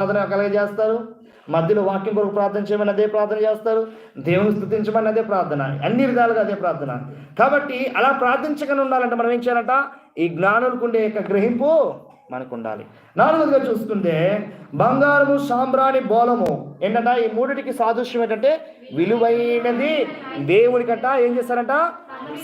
ప్రార్థన కలగజేస్తారు, మధ్యలో వాక్యం కొరకు ప్రార్థన చేయమని అదే ప్రార్థన చేస్తారు, దేవుని స్తుతించమని అదే ప్రార్థన, అన్ని విధాలుగా అదే ప్రార్థన. కాబట్టి అలా ప్రార్థించకుండా ఉండాలంటే మనం ఏం చేయాలంట? ఈ జ్ఞానులకు ఉండే యొక్క గ్రహింపు మనకు ఉండాలి. నాలుగోదిగా చూసుకుంటే బంగారము, సాంబ్రాణి, బోలము ఏంటంట? ఈ మూడిటికి సాదృశ్యం ఏంటంటే విలువైనది దేవునికంట ఏం చేస్తారంట?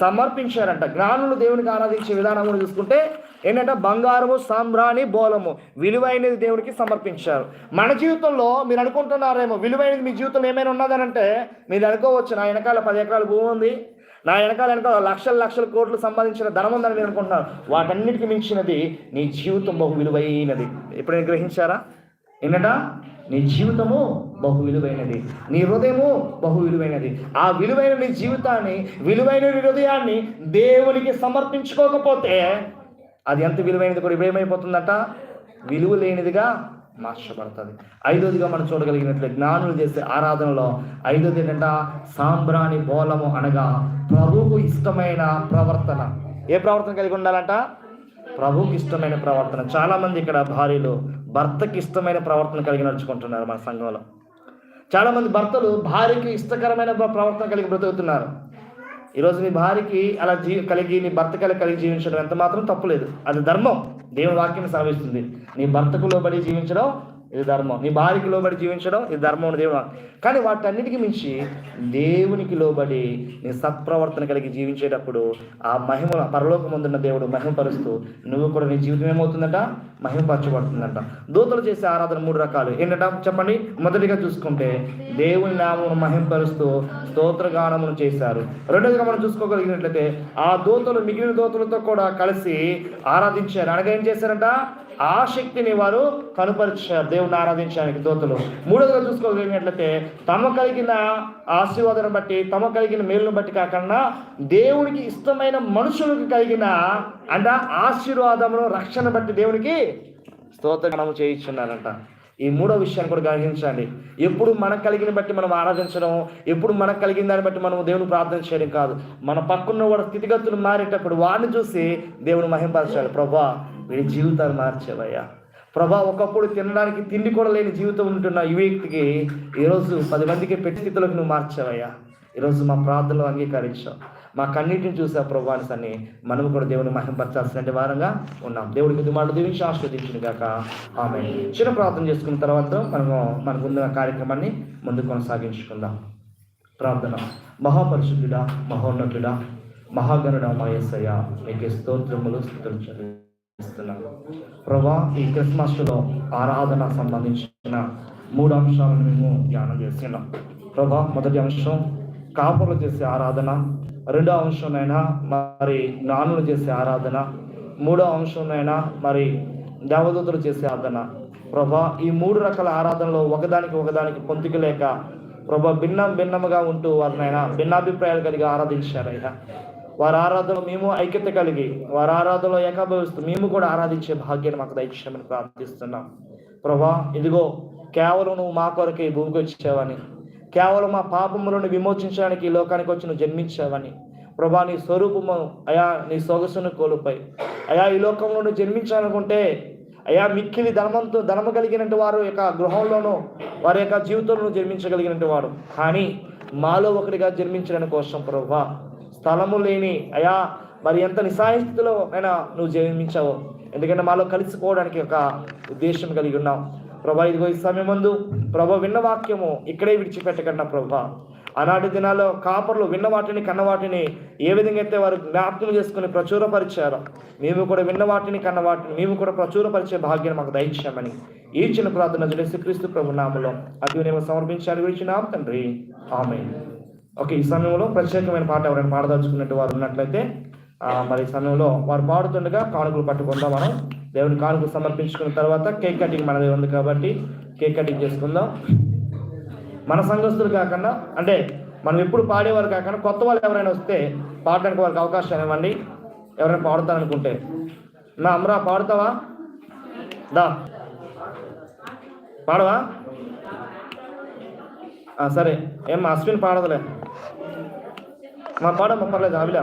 సమర్పించారంట. జ్ఞానులు దేవునికి ఆరాధించే విధానం కూడా చూసుకుంటే ఏంటంటే బంగారము, సాంబ్రాణి, బోలము విలువైనది దేవునికి సమర్పించారు. మన జీవితంలో మీరు అనుకుంటున్నారేమో విలువైనది మీ జీవితంలో ఏమైనా ఉన్నదనంటే మీరు అనుకోవచ్చు, నా వెనకాల 10 ఎకరాల భూమి ఉంది, నా వెనకాల లక్షల కోట్లు సంపాదించిన ధనం ఉందని మీరు అనుకుంటున్నారు. వాటన్నిటికీ మించినది నీ జీవితం బహు విలువైనది. ఎప్పుడైనా గ్రహించారా? ఏంటంట? నీ జీవితము బహు విలువైనది, నీ హృదయము బహు విలువైనది. ఆ విలువైన నీ జీవితాన్ని, విలువైన నీ హృదయాన్ని దేవునికి సమర్పించుకోకపోతే అది ఎంత విలువైనది కూడా ఏమైపోతుందట? విలువ లేనిదిగా మార్చబడుతుంది. ఐదోదిగా మనం చూడగలిగినట్లు జ్ఞానులు చేసే ఆరాధనలో ఐదోది ఏంటంట? సాంబ్రాణి, బోలము అనగా ప్రభువుకు ఇష్టమైన ప్రవర్తన. ఏ ప్రవర్తన కలిగి ఉండాలంట? ప్రభువుకి ఇష్టమైన ప్రవర్తన. చాలామంది ఇక్కడ భార్యలు భర్తకి ఇష్టమైన ప్రవర్తన కలిగి నడుచుకుంటున్నారు. మన సంఘంలో చాలామంది భర్తలు భార్యకి ఇష్టకరమైన ప్రవర్తన కలిగి బ్రతుకుతున్నారు. ఈరోజు నీ భార్యకి అలా కలిగి నీ భర్త కలిగి జీవించడం ఎంత మాత్రం తప్పులేదు, అది ధర్మం. దేవుని వాక్యం సెలవిస్తుంది. నీ భర్తకు లోబడి జీవించడం ఇది ధర్మం, నీ భార్యకి లోబడి జీవించడం ఇది ధర్మం దేవుడు. కానీ వాటన్నిటికీ మించి దేవునికి లోబడి నీ సత్ప్రవర్తన కలిగి జీవించేటప్పుడు ఆ మహిమ పరలోకముందున్న దేవుడు మహిమపరుస్తూ నువ్వు కూడా నీ జీవితం ఏమవుతుందట? మహిమపరచబడుతుందంట. దూతలు చేసే ఆరాధన 3 రకాలు ఏంటంట చెప్పండి? మొదటిగా చూసుకుంటే దేవుని నామమును మహిమపరుస్తూ స్తోత్రగానమును చేశారు. రెండోదిగా మనం చూసుకోగలిగినట్లయితే ఆ దూతలు మిగిలిన దూతలతో కూడా కలిసి ఆరాధించారు. అనగా ఏం చేశారంట? ఆ శక్తిని వారు కనుపరిచారు దేవుని ఆరాధించడానికి దూతలు. మూడోదిగా చూసుకోగలిగినట్లయితే తమ కలిగిన ఆశీర్వాదం బట్టి, తమ కలిగిన మేలును బట్టి కాకుండా దేవునికి ఇష్టమైన మనుషులకు కలిగిన అంటే ఆశీర్వాదమును, రక్షణ బట్టి దేవునికి స్తోత్రగానము చేయించున్నారంట. ఈ మూడో విషయాన్ని కూడా గ్రహించండి. ఎప్పుడు మనకు కలిగిన బట్టి మనం ఆరాధించడం, ఎప్పుడు మనకు కలిగిన దాన్ని బట్టి మనం దేవుని ప్రార్థన చేయడం కాదు. మన పక్కన వాడి స్థితిగతులు మారేటప్పుడు వాడిని చూసి దేవుని మహిమపరచాలి. ప్రభా వీడి జీవితాలు మార్చేవయ్యా, ప్రభా ఒకప్పుడు తినడానికి తిండి కూడా లేని జీవితం ఉంటున్న ఈ వ్యక్తికి ఈరోజు 10 మందికి పెట్టి స్థితిలోకి నువ్వు మార్చావయ్యా. ఈరోజు మా ప్రార్థనలు అంగీకరించావు, మా కన్నిటిని చూసా ప్రభాని అని మనం కూడా దేవుని మహిమపరచాల్సిన వారంగా ఉన్నాం. దేవుడికి దుమాలు దీవించి ఆస్వాదించిన గాక ఆమె. చిన్న ప్రార్థన చేసుకున్న తర్వాత మనకున్న కార్యక్రమాన్ని ముందు కొనసాగించుకుందాం. ప్రార్థన. మహాపరిశుద్ధుడా, మహోన్నతుడా, మహాగణుడా మా యేసయ్య, నీకే స్తోత్రములు స్తుతులు చెల్లిస్తున్నాను ప్రభా. ఈ క్రిస్మస్లో ఆరాధన సంబంధించిన 3 అంశాలను మేము ధ్యానం చేస్తున్నాం ప్రభా. మొదటి అంశం కాపురులు చేసే ఆరాధన, రెండో అంశంనైనా మరి జ్ఞానులు చేసే ఆరాధన, మూడో అంశంనైనా మరి దేవదూతలు చేసే ఆరాధన ప్రభా. ఈ 3 రకాల ఆరాధనలో ఒకదానికి పొంతిక లేక ప్రభా భిన్నముగా ఉంటూ వారినైనా భిన్నాభిప్రాయాలు కలిగి ఆరాధించారయ్యా. వారి ఆరాధనలో మేము ఐక్యత కలిగి, వారి ఆరాధనలో ఏకాభవిస్తూ మేము కూడా ఆరాధించే భాగ్యాన్ని మాకు దయచేయమని ప్రార్థిస్తున్నాం ప్రభా. ఇదిగో కేవలం నువ్వు మా కొరకే ఈ భూమికి వచ్చావని, కేవలం మా పాపములను విమోచించడానికి ఈ లోకానికి వచ్చి నువ్వు జన్మించావని ప్రభా. నీ స్వరూపము అయా, నీ సొగసును కోల్పోయి అయా ఈ లోకంలో నువ్వు జన్మించాలనుకుంటే అయా మిక్కిలి ధనము కలిగినట్టు వారు యొక్క గృహంలోనూ వారి యొక్క జీవితంలో జన్మించగలిగినట్టు వాడు, కానీ మాలో ఒకటిగా జన్మించడానికి కోసం ప్రభా స్థలము లేని అయా మరి ఎంత నిస్సహాయ స్థితిలో అయినా నువ్వు జన్మించావు. ఎందుకంటే మాలో కలిసిపోవడానికి ఒక ఉద్దేశం కలిగి ఉన్నావు ప్రభా. ఇదిగో ఈ సమయం ముందు ప్రభా విన్న వాక్యము ఇక్కడే విడిచిపెట్టకుండా ప్రభా, ఆనాటి దినాల్లో కాపర్లు విన్న వాటిని కన్న వాటిని ఏ విధంగా అయితే వారు జ్ఞాపకం చేసుకుని ప్రచురపరిచారో మేము కూడా విన్న వాటిని కన్న వాటిని మేము కూడా ప్రచురపరిచే భాగ్యాన్ని మాకు దయచేయమని ఈ చిన్న ప్రార్థన యేసుక్రీస్తు ప్రభు నామములో అతి వినయంగా సమర్పించాలి విడిచినాం తండ్రి, ఆమేన్. ఓకే, ఈ సమయంలో ప్రత్యేకమైన పాట ఎవరైనా పాడదలుచుకున్నట్టు వారు ఉన్నట్లయితే మరి ఈ సమయంలో వారు పాడుతుండగా కానుకలు పట్టుకుందాం. మనం దేవుని కానుకలు సమర్పించుకున్న తర్వాత కేక్ కటింగ్ మనది ఉంది కాబట్టి కేక్ కటింగ్ చేసుకుందాం. మన సంఘస్థులు కాకుండా అంటే మనం ఎప్పుడు పాడేవారు కాకుండా కొత్త వాళ్ళు ఎవరైనా వస్తే పాడడానికి వారికి అవకాశం ఇవ్వండి. ఎవరైనా పాడుతారనుకుంటే నా అమ్రా పాడుతావా? దా పాడవా? సరే, ఏం అశ్విన్ పాడదులే, మా పాడమ్మ పర్లేదు. అభిలా